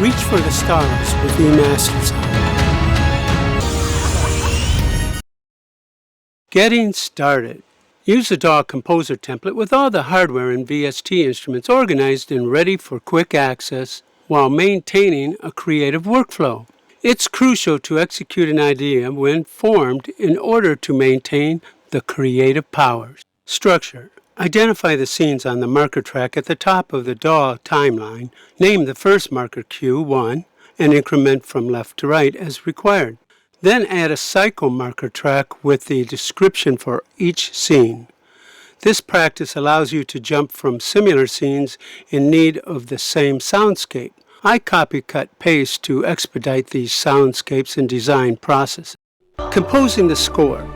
Reach for the stars with eMasterSound. Getting started. Use the DAW Composer template with all the hardware and VST instruments organized and ready for quick access while maintaining a creative workflow. It's crucial to execute an idea when formed in order to maintain the creative powers. Structure. Identify the scenes on the marker track at the top of the DAW timeline. Name the first marker Q1 and increment from left to right as required. Then add a cycle marker track with the description for each scene. This practice allows you to jump from similar scenes in need of the same soundscape. I copy, cut, paste to expedite these soundscapes and design processes. Composing the score.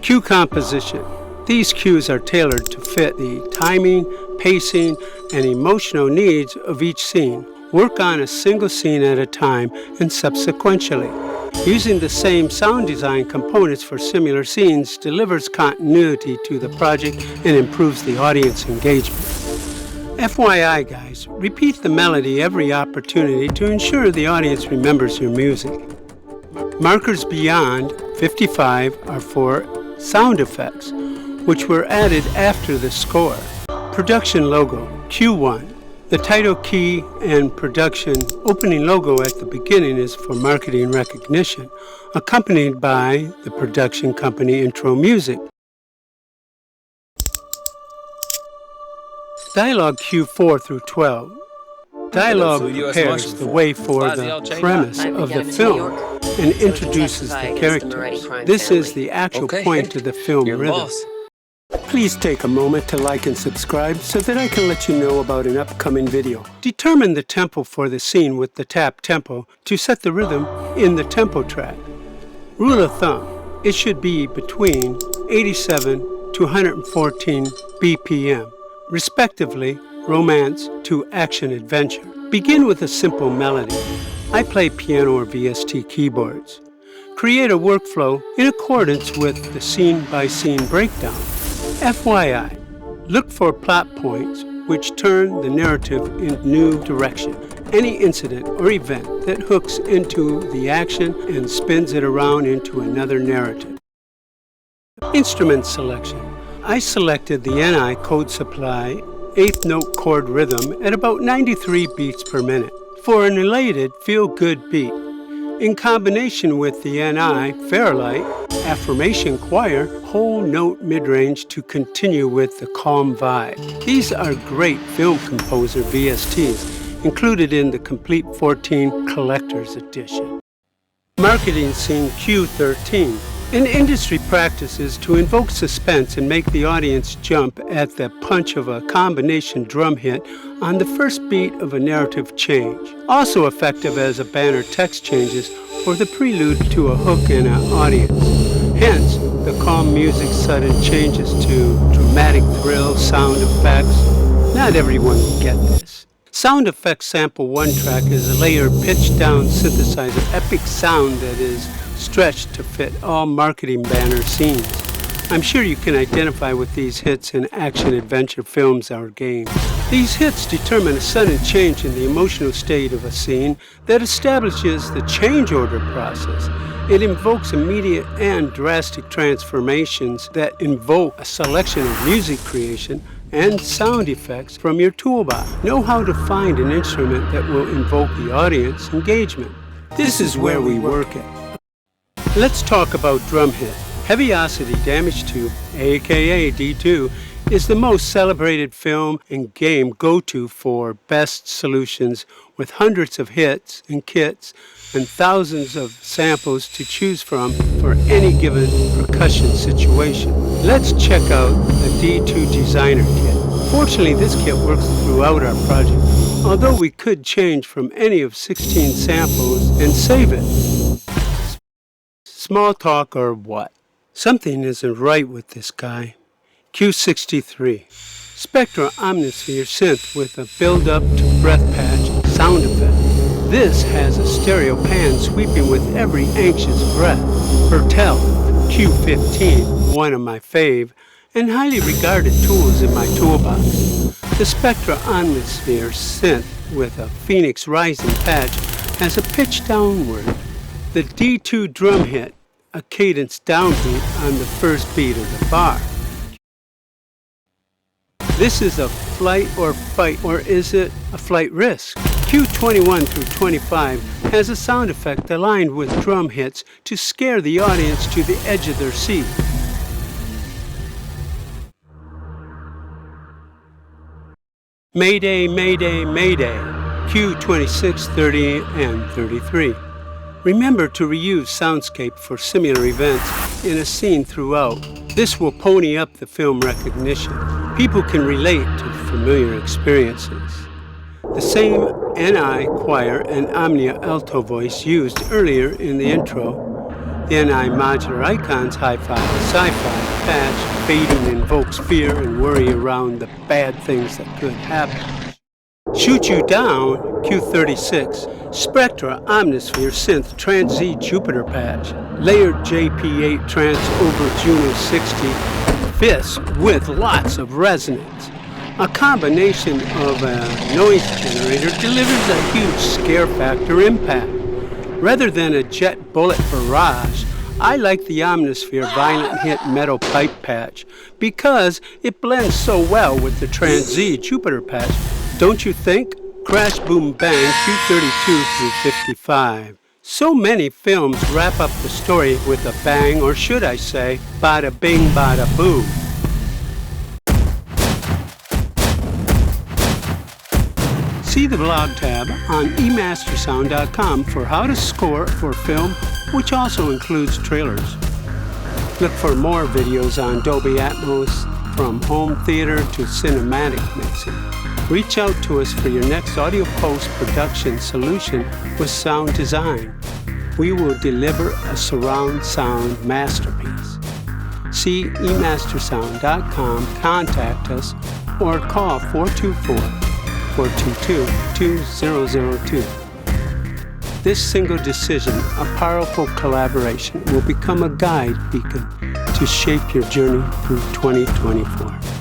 Cue composition. These cues are tailored to fit the timing, pacing, and emotional needs of each scene. Work on a single scene at a time and subsequently. Using the same sound design components for similar scenes delivers continuity to the project and improves the audience engagement. FYI guys, repeat the melody every opportunity to ensure the audience remembers your music. Markers beyond 55 are for sound effects, which were added after the score. Production logo, Q1. The title key and production opening logo at the beginning is for marketing recognition, accompanied by the production company intro music. Dialogue Q4 through 12. Dialogue prepares the way for the premise of the film and introduces the characters. This is the actual point of the film rhythm. Please take a moment to like and subscribe so that I can let you know about an upcoming video. Determine the tempo for the scene with the tap tempo to set the rhythm in the tempo track. Rule of thumb, it should be between 87 to 114 BPM, respectively, romance to action adventure. Begin with a simple melody. I play piano or VST keyboards. Create a workflow in accordance with the scene-by-scene breakdown. FYI, look for plot points which turn the narrative in a new direction. Any incident or event that hooks into the action and spins it around into another narrative. Instrument selection. I selected the NI Code Supply 8th note chord rhythm at about 93 beats per minute for an elated, feel-good beat. In combination with the NI Fairlight Affirmation Choir whole note mid-range to continue with the calm vibe. These are great film composer VSTs included in the Complete 14 Collector's Edition. Marketing scene Q13. In industry practices to invoke suspense and make the audience jump at the punch of a combination drum hit on the first beat of a narrative change. Also effective as a banner text changes or the prelude to a hook in an audience. Hence, the calm music sudden changes to dramatic thrill sound effects. Not everyone will get this. Sound Effects Sample 1 track is a layered pitched down synthesizer epic sound that is stretched to fit all marketing banner scenes. I'm sure you can identify with these hits in action-adventure films or games. These hits determine a sudden change in the emotional state of a scene that establishes the change order process. It invokes immediate and drastic transformations that invoke a selection of music creation and sound effects from your toolbox. Know how to find an instrument that will invoke the audience engagement. This is where we work it. Let's talk about drum hit. Heaviosity Damage 2, aka D2, is the most celebrated film and game go-to for best solutions with hundreds of hits and kits and thousands of samples to choose from for any given percussion situation. Let's check out the D2 Designer Kit. Fortunately, this kit works throughout our project, although we could change from any of 16 samples and save it. Small talk or what? Something isn't right with this guy. Q63. Spectra Omnisphere synth with a build-up to breath patch sound effect. This has a stereo pan sweeping with every anxious breath. Bertel Q15, one of my fave, and highly regarded tools in my toolbox. The Spectra Omnisphere synth with a Phoenix Rising patch has a pitch downward. The D2 drum hit, a cadence downbeat on the first beat of the bar. This is a flight or fight, or is it a flight risk? Cue 21 through 25 has a sound effect aligned with drum hits to scare the audience to the edge of their seat. Mayday, Mayday, Mayday. Cue 26, 30, and 33. Remember to reuse soundscape for similar events in a scene throughout. This will pony up the film recognition. People can relate to familiar experiences. The same NI choir and Omnia alto voice used earlier in the intro. The NI modular icons hi-fi sci-fi patch fading invokes fear and worry around the bad things that could happen. Shoot You Down, Q36, Spectra Omnisphere Synth Trans Z Jupiter patch, layered JP8 Trans over Juno 60, Fist with lots of resonance. A combination of a noise generator delivers a huge scare factor impact. Rather than a jet bullet barrage, I like the Omnisphere Violent Hit Metal Pipe patch because it blends so well with the Trans Z Jupiter patch. Don't you think? Crash Boom Bang Q32 through 55. So many films wrap up the story with a bang, or should I say, bada bing, bada boom. See the blog tab on eMasterSound.com for how to score for film, which also includes trailers. Look for more videos on Dolby Atmos, from home theater to cinematic mixing. Reach out to us for your next audio post-production solution with sound design. We will deliver a surround sound masterpiece. See eMasterSound.com, contact us, or call 424-422-2002. This single decision, a powerful collaboration, will become a guide beacon to shape your journey through 2024.